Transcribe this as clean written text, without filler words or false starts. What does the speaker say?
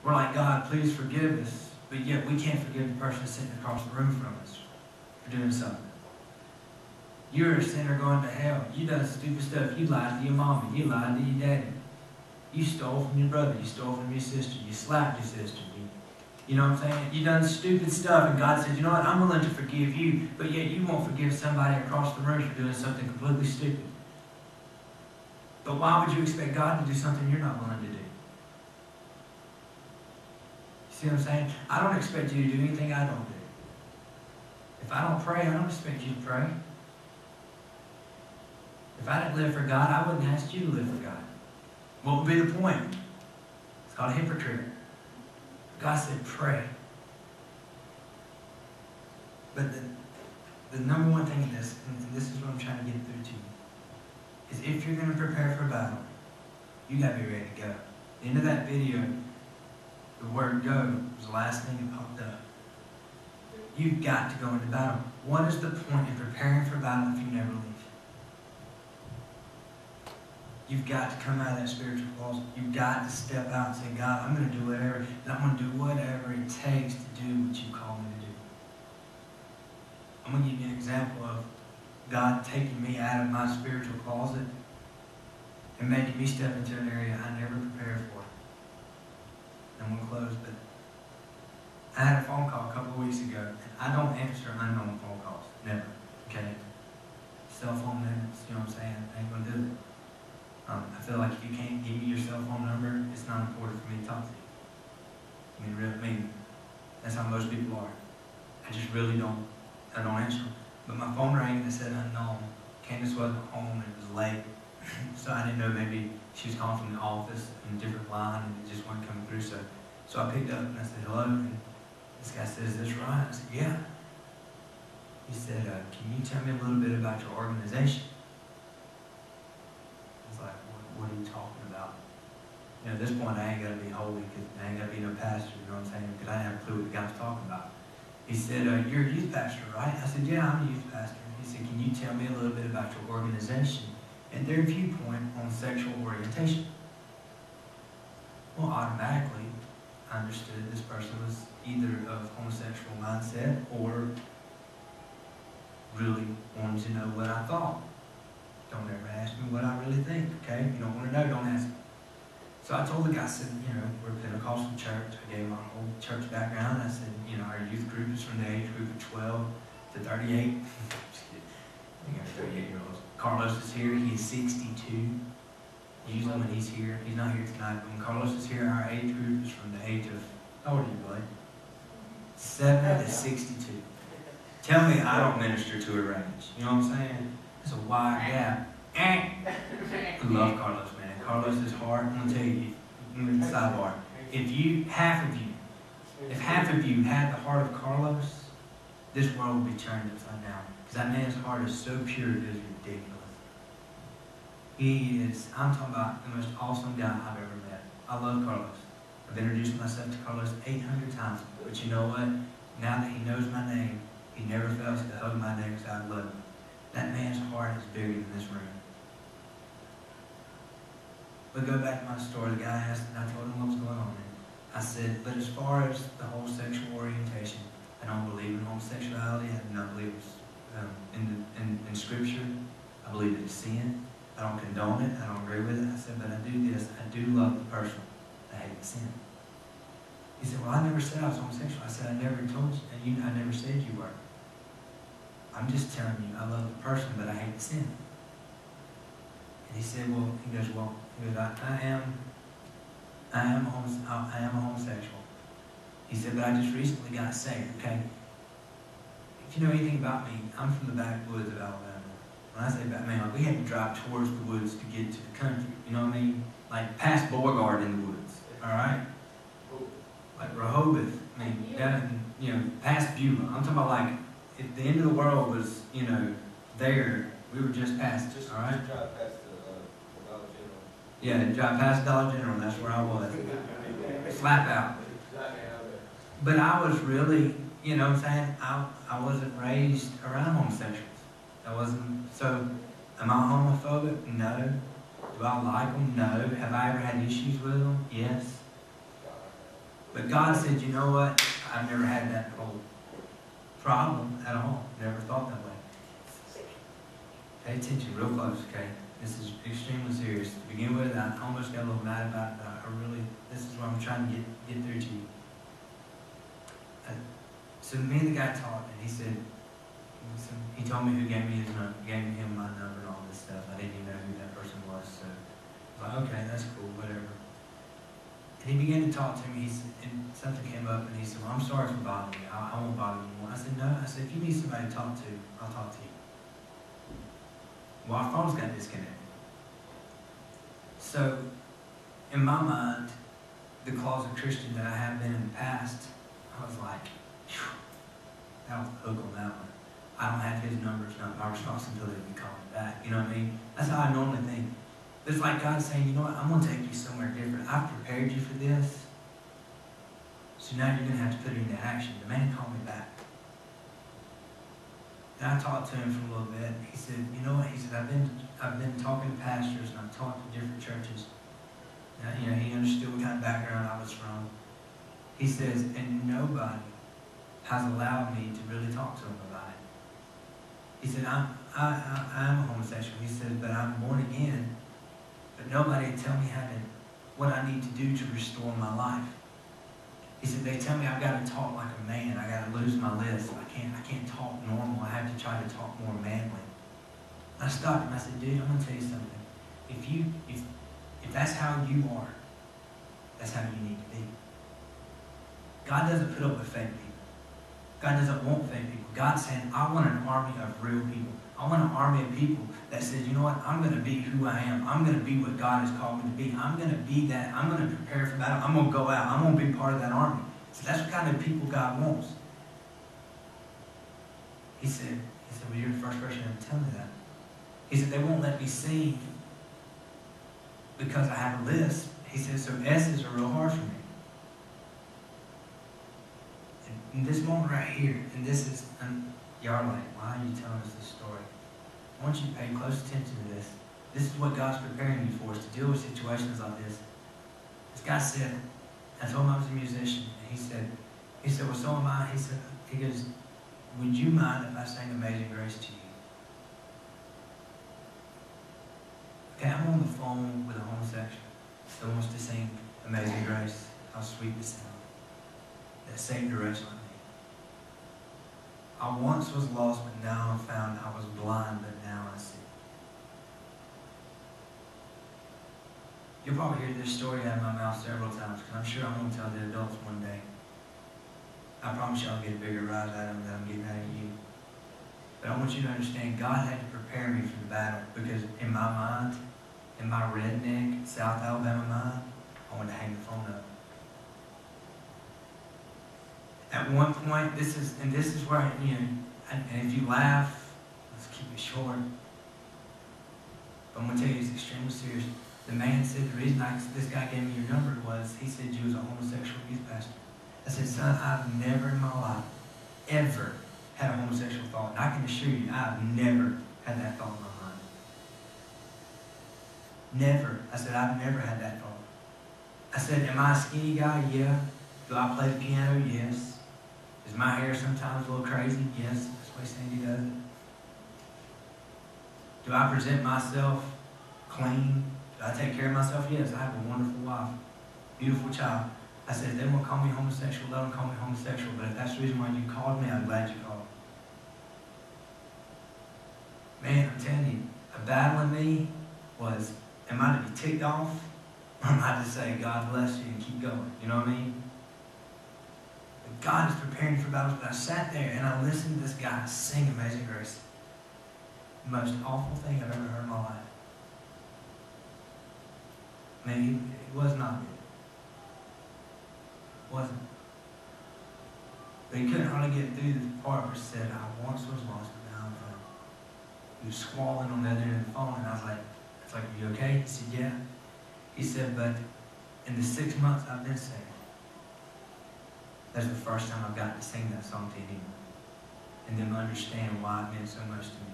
We're like, God, please forgive us. But yet we can't forgive the person sitting across the room from us for doing something. You're a sinner going to hell. You done stupid stuff. You lied to your mama. You lied to your daddy. You stole from your brother. You stole from your sister. You slapped your sister. You know what I'm saying? You done stupid stuff, and God says, you know what? I'm willing to forgive you, but yet you won't forgive somebody across the room for doing something completely stupid. But why would you expect God to do something you're not willing to do? You see what I'm saying? I don't expect you to do anything I don't do. If I don't pray, I don't expect you to pray. If I didn't live for God, I wouldn't ask you to live for God. What would be the point? It's called a hypocrite. God said, pray. But the number one thing in this, and this is what I'm trying to get through to you, is if you're going to prepare for a battle, you got to be ready to go. At the end of that video, the word go was the last thing that popped up. You've got to go into battle. What is the point in preparing for battle if you never leave? You've got to come out of that spiritual closet. You've got to step out and say, God, I'm going to do whatever, and I'm going to do whatever it takes to do what you call me to do. I'm going to give you an example of God taking me out of my spiritual closet and making me step into an area I never prepared for. I'm going to close, but I had a phone call a couple of weeks ago, and I don't answer unknown phone calls. Never. Okay? Cell phone minutes, you know what I'm saying? I ain't going to do it. I feel like if you can't give me your cell phone number, it's not important for me to talk to you. I mean, that's how most people are. I just really don't, I don't answer them. But my phone rang and it said unknown. Candace wasn't home and it was late. So I didn't know, maybe she was calling from the office in a different line and it just wasn't coming through. So I picked up and I said, hello. And this guy said, is this right? I said, yeah. He said, can you tell me a little bit about your organization? I was like, what are you talking about? You know, at this point, I ain't got to be holy because I ain't got to be no pastor, you know what I'm saying? Because I didn't have a clue what the guy was talking about. He said, you're a youth pastor, right? I said, yeah, I'm a youth pastor. He said, can you tell me a little bit about your organization and their viewpoint on sexual orientation? Well, automatically, I understood this person was either of homosexual mindset or really wanted to know what I thought. Don't ever ask me what I really think, okay? If you don't want to know, don't ask me. So I told the guy, I said, you know, we're a Pentecostal church. I gave him my whole church background. I said, you know, our youth group is from the age group of 12 to 38. Just kidding. We got 38-year-olds. Carlos is here. He is 62. Usually when he's here, he's not here tonight, but when Carlos is here, our age group is from the age of, how old are you, Blake? 7 to 62. Tell me I don't minister to a range. You know what I'm saying? It's a wide gap. I love Carlos, man. Carlos is hard. I'm going to tell you, sidebar. If half of you had the heart of Carlos, this world would be turned upside down. Because that man's heart is so pure, it is ridiculous. He is, I'm talking about the most awesome guy I've ever met. I love Carlos. I've introduced myself to Carlos 800 times. But you know what? Now that he knows my name, he never fails to hug my name because I love him. That man's heart is bigger than this room. But go back to my story. The guy asked, and I told him what was going on. I said, but as far as the whole sexual orientation, I don't believe in homosexuality. I do not believe it's in Scripture. I believe it is sin. I don't condone it. I don't agree with it. I said, but I do this. I do love the person. I hate the sin. He said, well, I never said I was homosexual. I said, I never told you. I never said you were. I'm just telling you, I love the person, but I hate the sin. And he said, well, I am a homosexual. He said, but I just recently got saved, okay? If you know anything about me, I'm from the backwoods of Alabama. When I say back, man, like we had to drive towards the woods to get to the country. You know what I mean? Like past Beauregard in the woods, all right? Like Rehoboth, I mean, down in, you know, past Beulah. I'm talking about like, if the end of the world was, you know, there, we were just past it, all right? Drive past the Dollar General. Yeah, drive past Dollar General, that's where I was. Slap out. But I was really, you know what I'm saying, I wasn't raised around homosexuals. I wasn't, so, am I homophobic? No. Do I like them? No. Have I ever had issues with them? Yes. But God said, you know what? I've never had that whole problem at all. Never thought that way. Pay attention real close, okay? This is extremely serious. To begin with, I almost got a little mad about it, but this is what I'm trying to get through to you. So me and the guy talked, and he told me who gave me his number, gave him my number and all this stuff. I didn't even know who that person was, so I was like, okay, that's cool, whatever. And he began to talk to me, and something came up, and he said, well, I'm sorry for bothering you. I won't bother you anymore. I said, no. I said, if you need somebody to talk to, I'll talk to you. Well, our phones got disconnected. So, in my mind, the closet Christian that I have been in the past, I was like, phew, that was the hook on that one. I don't have his number. It's not my responsibility to call him back. You know what I mean? That's how I normally think. But it's like God saying, you know what? I'm going to take you somewhere different. I've prepared you for this. So now you're going to have to put it into action. The man called me back. And I talked to him for a little bit. He said, you know what? He said, I've been talking to pastors and I've talked to different churches. Now, you know, he understood what kind of background I was from. He says, and nobody has allowed me to really talk to him about it. He said, I'm a homosexual. He said, but I'm born again. But nobody tell me what I need to do to restore my life. He said, they tell me I've got to talk like a man. I got to lose my lisp. I can't talk normal. I have to try to talk more manly. I stopped him. I said, dude, I'm going to tell you something. If that's how you are, that's how you need to be. God doesn't put up with fake people. God doesn't want fake people. God's saying, I want an army of real people. I want an army of people that says, you know what, I'm going to be who I am. I'm going to be what God has called me to be. I'm going to be that. I'm going to prepare for battle. I'm going to go out. I'm going to be part of that army. So that's what kind of people God wants. He said, well, you're the first person to tell me that. He said, they won't let me sing because I have a lisp. He said, so S's are real hard for me. And in this moment right here, and this is, y'all are like, why are you telling us this story? I want you to pay close attention to this. This is what God's preparing you for, is to deal with situations like this. This guy said, I told him I was a musician, and he said, well, so am I. He goes, would you mind if I sang Amazing Grace to you? Okay, I'm on the phone with a homosexual that wants to sing Amazing Grace. How sweet the sound. That saved a wretch like me. I once was lost, but now I'm found. I was blind, but now I see. You'll probably hear this story out of my mouth several times, because I'm sure I'm going to tell the adults one day. I promise you I'll get a bigger rise out of them than I'm getting out of you. But I want you to understand, God had to prepare me for the battle, because in my mind, in my redneck, South Alabama mind, I wanted to hang the phone up. At one point, this is where, and if you laugh, let's keep it short. But I'm going to tell you, it's extremely serious. The man said, the reason this guy gave me your number was, he said you was a homosexual youth pastor. I said, son, I've never in my life ever had a homosexual thought. And I can assure you, I've never had that thought in my mind. Never. I said, I've never had that thought. I said, am I a skinny guy? Yeah. Do I play the piano? Yes. Is my hair sometimes a little crazy? Yes. That's the way Sandy does it. Do I present myself clean? Do I take care of myself? Yes. I have a wonderful wife. Beautiful child. I said, if they want to call me homosexual, let them call me homosexual. But if that's the reason why you called me, I'm glad you called. Man, I'm telling you, a battle in me was, am I to be ticked off? Or am I to say, God bless you and keep going? You know what I mean? But God is preparing for battles. But I sat there and I listened to this guy sing Amazing Grace. The most awful thing I've ever heard in my life. Man, it was not good. Wasn't. But he couldn't hardly get through the part where it said, I once was lost, but now I'm found. He was squalling on the other end of the phone, and I was like, are you okay? He said, yeah. He said, but in the 6 months I've been saved, that's the first time I've gotten to sing that song to anyone. And them understand why it meant so much to me.